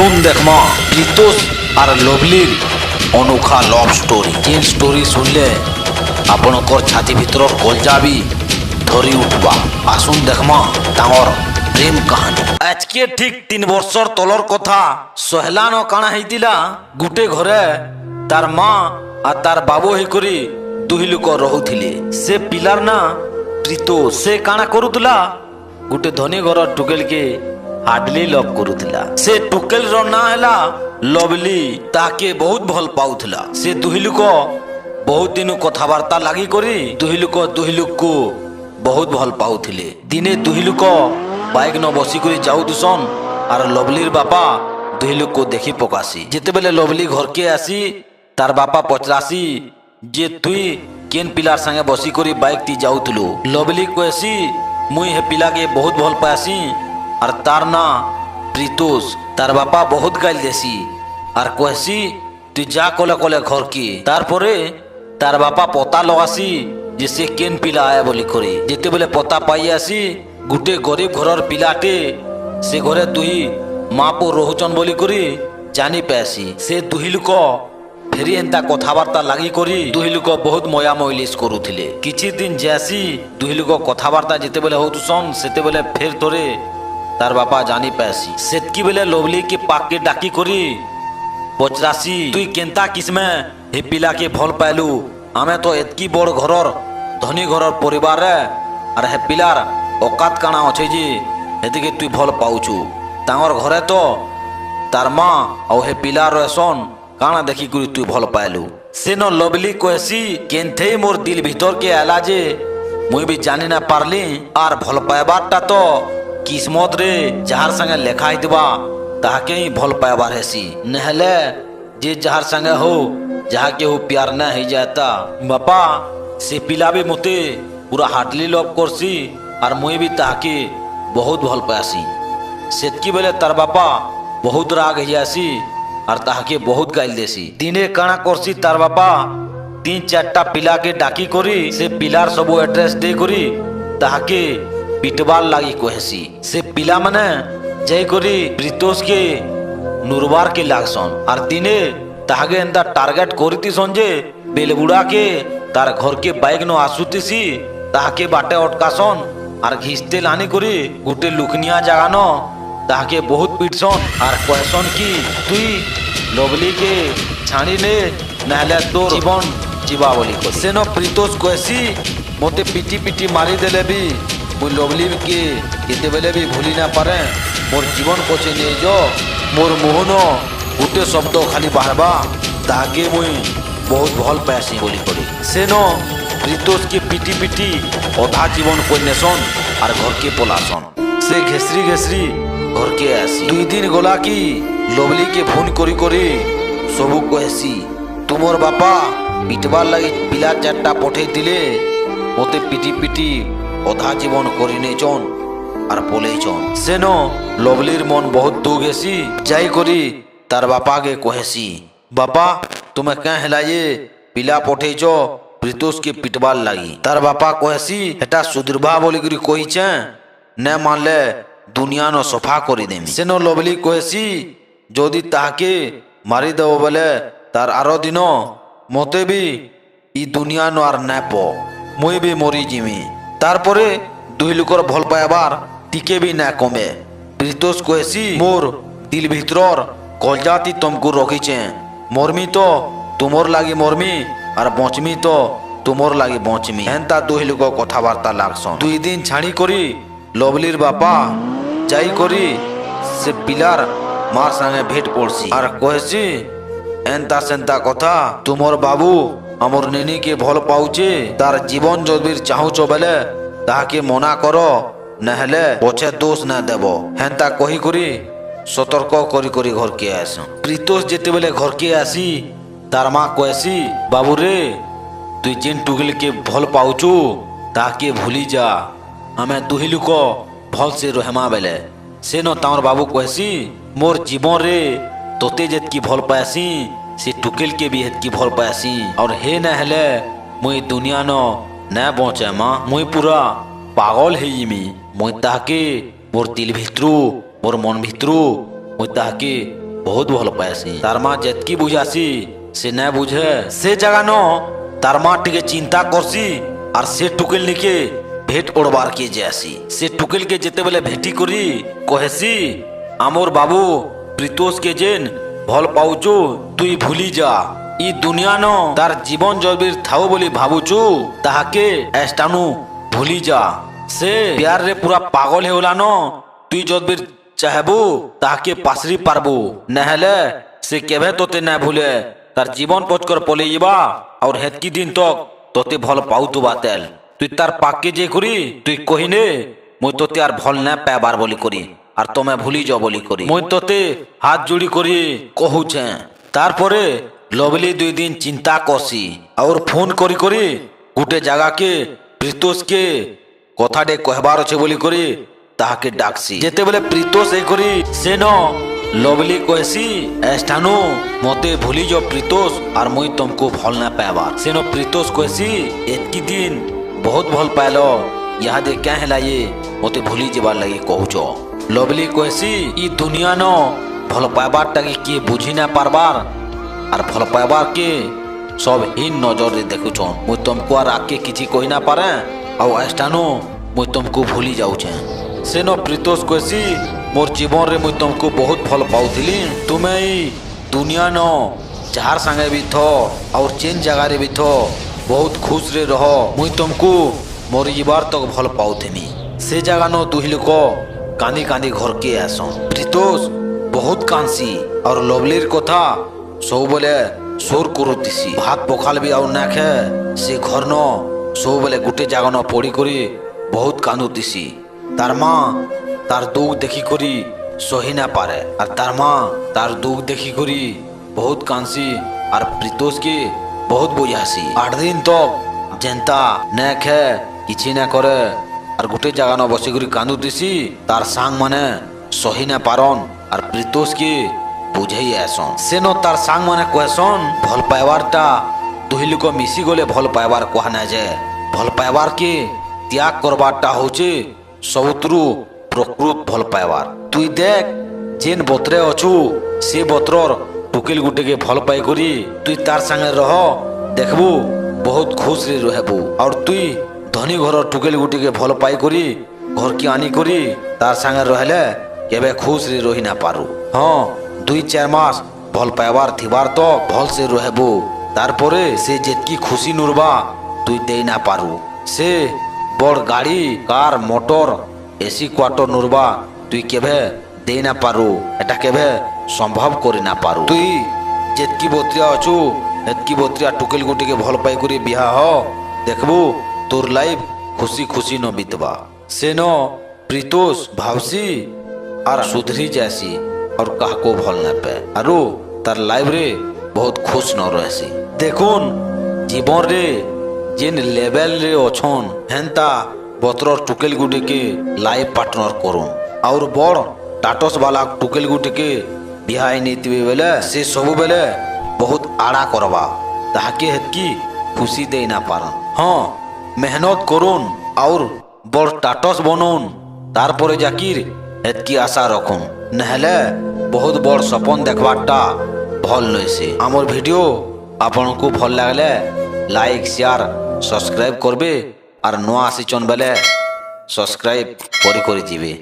আসুন দেখমা প্রীতোষ আর লভলির অনोखा love story. যে story শুনলে আপনার ছাতি ভিতর কলজা বি ধরি উঠবা। আসুন দেখমা তাঁর প্রেম কাহানী। আজকে ঠিক 3 বছর তলর কথা। সহলান কাଣା হইতিলা, গুটে ঘরে তার মা আর তার বাবু হইকরি দুই লোক রহুଥିଲେ। সে পিলার না প্রীতোষ। সে কাଣା করুতলা, গুটে ধনী ঘর টুকেলকে হার্ডলি লভ করুଥିଲା। ସେ ଟୁକେଲର ନାଁ ହେଲା ଲଭଲି। ତାକେ ବହୁତ ଭଲ ପାଉଥିଲା। ସେ ଦୁହି ଲୋକ ବହୁତ ଦିନ କଥାବାର୍ତ୍ତା ଲାଗି କରି ଦୁହି ଲୋକକୁ ବହୁତ ଭଲ ପାଉଥିଲେ। ଦିନେ ଦୁହି ଲୋକ ବାଇକ୍ ନ ବସିକରି ଯାଉଥିସନ୍ ଆର ଲଭଲିର ବାପା ଦୁହି ଲୋକକୁ ଦେଖି ପକାସି। ଯେତେବେଳେ ଲଭଲି ଘରକେ ଆସି ତାର ବାପା ପଚରାସି ଯେ ତୁଇ କେନ୍ ପିଲାର ସାଙ୍ଗେ ବସିକରି ବାଇକ୍ ତି ଯାଉଥିଲୁ। ଲଭଲି କହେସି ମୁଇଁ ହେ ପିଲାକେ ବହୁତ ଭଲ ପାଏସି আর তার না প্রীতোষ। তার বাপা বহুত গাইল দেছি আর কহেছি তুই যা কলে কলে ঘর কি। তারপরে তার বাপা পতা লগাসি যে সে কেন পিলা আয় বলি করে। যেতেবেলে পতা পাই আসি গুটে গরিব ঘরর পিলাটে সে ঘরে দুই মা পো রহুচন বলি করে জানি পেয়েছি। সে দুই লোক ফেরি এন্তা কথাবার্তা লাগি করি দুই লোক বহুত ময়া মইলিশ করুଥିଲେ। কিছু দিন যাসি দুই লোক কথাবার্তা যেতেবেলে হউতুসন সেতেবেলে ফের ধরে তার বাপা জানি পাইছি। সেতকি বেলে লভলি কে পাককে ডাকি করি পচরাসি তুই কেনতা কিসমে হে পিলাকে ভাল পাইলু। আমি তো এতকি বড় ঘরর ধনী ঘরর পরিবার আর হে পিলার অকাত কানা আছে যে এদিকে তুই ভাল পাউছু। তাঁর ঘরে তো তার মা ও হে পিলার রহসন কানা দেখি করি তুই ভাল পাইলু। সেন লভলি কহেছি কেনথেই মোর দিল ভিতরকে এলা যে মুই বি জানি না পারলি। আর ভাল পাইবারটা তো কিসমত রে যাহার সঙ্গে লেখা হইতবা তাহাকে হি ভাল পাইবার হেসি। নহলে যে যাহার সঙ্গে হো যাহাকে হো প্যার না হয়ে যাতা। বাপা সে পিলা বি মতে পুরা হাটলি লভ করছি আর মুই বি তাহাকে বহুত ভাল পাইছি। সেতকি বেলে তার বাপা বহুত রাগ হয়ে আসি আর তাহাকে বহুত গাইল দেছি। দিনে কাଣା করছি তার বাপা 3-4টা পিলাকে ডাকি করি সে পিলার সবু এড্রেস দে করি তাহাকে পিটবার লাগি কহেছি। সে পিলা মানে যাই করি প্রীতোষ কে নুরবার কে লাগসন আর দিনে তাহাকে এন্তা টার্গেট করিতিসন যে বেলবুড়াকে তার ঘরকে বাইক ন আসুতিছি তাহাকে বাটে অটকাসন আর ঘিসতে লানি করি গোটে লুকনিয়া জাগানো তাহাকে বহুত পিটসন আর কহেসন কি তুই লভলি কে ছাড়ি নে নাহলে তোর জীবন জীবা বলি করি। সেন প্রীতোষ কহেছি মতে পিটি পিটি মারি দেলে বি মুই লভলি কে কেতেবেলে বি ভুলি না পারে। মোর জীবন পছে নিয়ে যো মোর মোহন গোটে শব্দ খালি বাহারবা তাহাকে মুই বহুত ভাল পাইছি বলি করি। সেন প্রীতোষকে পিটি পিটি অধা জীবন কন্যাসন আর ঘরকে পলাসন। সে ঘেসরি ঘেসরি ঘরকে আসি। 2 দিন গলা কি লভলিকে ফোন করি করি সবু কহেছি তোমার বাপা পিটবার লাগি পিলা 4টা পঠাই দিলে মতে পিটি পিটি অধা জীবন করি নেচন আর পলেইছন। সেন লভলির মন বহুত দুঃখ গেছি যাই করি তার বাপাকে কহেছি বাপা তুমি কে হেলাইয়ে পিলা পঠাইছ প্রীতোষকে পিটবার লাগি। তার বাপা কহেছি এটা সুদূরভা বলি করি কইছে নে মানলে দুনিয়া ন সফা করি দেমি। সেন লভলি কহেছি যদি তাহাকে মারি দেব বলে তার আরো দিন মতে বি ই দুনিয়া ন আর না প মুই বি মরি জিমি। তারপরে দুই লোকর ভাল পাইবার টিকে বি না কমে। প্রীতোষ কহেছি মোর দিল ভিতরর কলজাতি তুমকু রখিছে। মরমি তো তুমর লাগি মরমি আর বঁচমি তো তুমর লাগি বঁচমি। হেনতা দুই লোক কথাবার্তা লাগসন। 2 দিন ছাড়ি করি লভলির বাপা যাই করি সে পিলার মার সঙ্গে ভেট পড়ছি আর কহেছি এনতা সেনতা কথা তুমর বাবু আমর নেনিকে ভাল পাউছে তার জীবন যদি চাহুছ বেলে তাহাকে মনা কর নহলে পছে দোষ না দেব। হেনতা কহি করি সতর্ক করি করি ঘরকে আস। প্রীতোষ যেতেবেলে ঘরকে আসি তার মা কহেছি বাবু রে তুই যেন টুগলিকে ভাল পাউছু তাহাকে ভুলি যা। আমি দুই লোক ভলসে রহেমা বেলে। সেন তাঁর বাবু কহেছি মোর জীবন রে তোতে যেতকি ভাল পাইছি সে টুকেলকে বি হেতকি ভাল পাইছি আর হে না হেলে মুই দুনিয়া ন না বঁচে মা মুই পুরা পাগল হইমি। মুই তাহাকে মোর দিল ভিতরু মোর মন ভিতরু মুই তাহাকে ବହୁତ ଭଲ ପାଏସି। ତାର ମା ଯେତକି ବୁଝାସି ସେ ନାଇଁ ବୁଝେ। ସେ ଜାଗା ନ ତାର ମା ଟିକେ ଚିନ୍ତା କରସି আর সে টুকেল নিকে ভেট ওড়বার কে যাসি। সে টুকেল কে যেতেবেলে ভেটি করি কহেসি আমর বাবু প্রিতোষ কে যেন ভাল পাউছু তুই ভুলি যা। ই দুনিয়া ন তার জীবন জবির থাও বলি ভাবুছু তাহাকে এস্টানু ভুলি যা। সে প্যার রে পুরা পাগল হেউলা ন তুই যদবির চাহবু তাহাকে পাসরি পারবু নহলে সে কেবে তোতে না ভুলে তার জীবন পচকর পলে যাবা আর হেতকি দিন তক তোতে ভাল পাউতুবা তেল। তুই তার পাকে যে করি তুই কহিনে মুই তোতে আর ভাল না পাইবার বলি করি আর তুমি ভুলি যাও বলি করি মুই তোতে হাত জুড়ি করি কহুছে। তারপরে লবলি 2 দিন চিন্তা করছি আর ফোন করি করি গোটে জায়গাকে প্রিতোষকে কথাটে কহবার আছে বলি করি তাহাকে ডাকছি। যেতেবেলে প্রিতোষ এই করি সে ন লবলি কহেসি এস্টানু মতে ভুলি যাও প্রিতোষ আর মুই তুমকু ভাল না পাইবার। সেন প্রিতোষ কহেসি এতকি দিন বহুত ভাল পাইল ইহাদে ক্যাঁ হেলা ইয়ে মতে ভুলি যাবার লাগি কহুছ। লবলি কহেসি ই দুনিয়া ন ভাল পাইবারটাকে কিয়ে বুঝি না পারবার আর ভাল পাইবার কে সব হীন নজরে দেখুছন। মুই তুমকু আর আগে কিছু কহি না পারে আর এস্টানু মুই তুমকু ভুলি যাউছে। সেন প্রিতোষ কহেসি মোর জীবন রে মুই তুমকু বহুত ভাল পাউଥିଲି তুমি দুনিয়া ন যাহার সাঙ্গে भी थो और चेन जगह रे भी थो बहुत खुश रे रह मुई तुमको मरी जीवार तक भल पाउथिनी। से जगह न दुही लोक कांदी कांदी घर के आसन। प्रितोष बहुत कांसी और लवलीर कथा सब बेले सोर करुतिसी। भात पखाल भी आउ ना खे से घर न सब बेले गोटे जगह न पड़ी करी बहुत कांदुतिसी। तार माँ तार दुख देखी करी सही ना पारे और तार माँ तार दुख देखी करी बहुत कांसी और प्रितोष के बहुत बुझासी। 8 दिन तक जेनता न खे किछि ना करे और गोटे जगह न बसी करी कांदुतिसी। तार सांग माने सही ना पारन और प्रितोष के बुझे आसन। से न तार सांग माने कहसन भल पाइबारटा दुही लोक मिसी गले भल पाइबार कहा ना जे भल पाइबार के त्याग करबारटा होचे सबुतरु प्रकृत भल पाइबार। तुई देख जेन बतरे अछु से बतरर टुकेल गुटे के भल पाई करी तुई तार संगे रह देखबू बहुत खुश रे रहबू। और तुई धनी घर टुकेल गुटे के भल पाई करी घर की आनी करी तार संगे रहले केबे खुश रे रही ना पारू। हाँ 2-4 मास भल पाइबार थिबार तो भल से रहबू तारपरे से जेतकी खुशी नुरबा तुई दे ना पारू। से बड़ गाड़ी कार मोटर एसी क्वार्टर नुरबा तुई केबे दे ना पारू এটা কেবে সম্ভব করি না পারু। তুই যেতকি বত্রিয়া অছু এতকি বত্রিয়া টুকেল গুটিকে ভাল পাই করি বিহা হ দেখবু তোর লাইফ খুশি খুশি ন বিতবা। সে ন প্রিতোষ ভাবসি আর সুধরি যাসি আর কাহকো ভাল না পে আরু তার লাইফ রে বহুত খুশ ন রহেসি। দেখুন জীবন রে যেন লেভেল রে অছন হেনতা বতরর টুকেল গুটিকে লাইফ পার্টনার করুন और बड़ टाटस वाला टुकेल गुटिके बिहाई नीतिबे बेले से सबु बेले बहुत आड़ा करबा ताके हेतकी खुशी दे ना पारन। हाँ मेहनत करुन और बड़ टाटस बनुन तारपरे जाकिर हेतकी आशा रखुन नहले बहुत बड़ सपन देखबारटा भल नइसे। आमर भिडियो आपनको भल लागले लाइक शेयर सब्सक्राइब करबे और नुआ आसीचन बेले सब्सक्राइब करी करी जीवे।